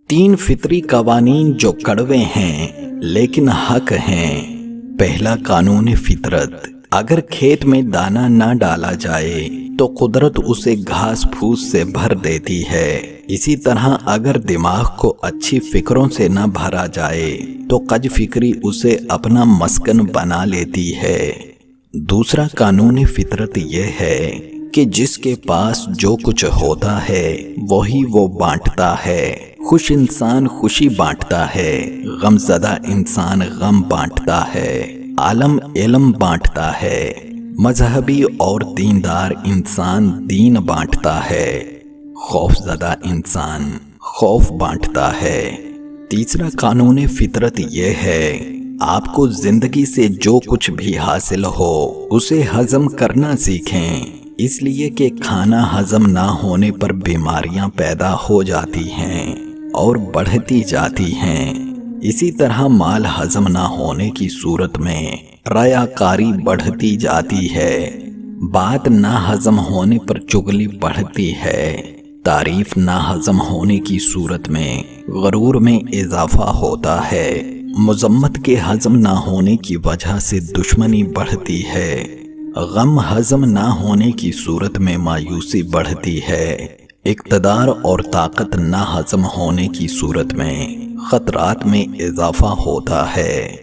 تین فطری قوانین جو کڑوے ہیں لیکن حق ہیں۔ پہلا قانون فطرت، اگر کھیت میں دانہ نہ ڈالا جائے تو قدرت اسے گھاس پھوس سے بھر دیتی ہے۔ اسی طرح اگر دماغ کو اچھی فکروں سے نہ بھرا جائے تو کج فکری اسے اپنا مسکن بنا لیتی ہے۔ دوسرا قانون فطرت یہ ہے کہ جس کے پاس جو کچھ ہوتا ہے وہی وہ بانٹتا ہے۔ خوش انسان خوشی بانٹتا ہے، غم زدہ انسان غم بانٹتا ہے، عالم علم بانٹتا ہے، مذہبی اور دیندار انسان دین بانٹتا ہے، خوف زدہ انسان خوف بانٹتا ہے۔ تیسرا قانون فطرت یہ ہے، آپ کو زندگی سے جو کچھ بھی حاصل ہو اسے ہضم کرنا سیکھیں، اس لیے کہ کھانا ہضم نہ ہونے پر بیماریاں پیدا ہو جاتی ہیں اور بڑھتی جاتی ہیں۔ اسی طرح مال ہضم نہ ہونے کی صورت میں ریاکاری بڑھتی جاتی ہے، بات نہ ہضم ہونے پر چغلی بڑھتی ہے، تعریف نہ ہضم ہونے کی صورت میں غرور میں اضافہ ہوتا ہے، مذمت کے ہضم نہ ہونے کی وجہ سے دشمنی بڑھتی ہے، غم ہضم نہ ہونے کی صورت میں مایوسی بڑھتی ہے، اقتدار اور طاقت نہ ہضم ہونے کی صورت میں خطرات میں اضافہ ہوتا ہے۔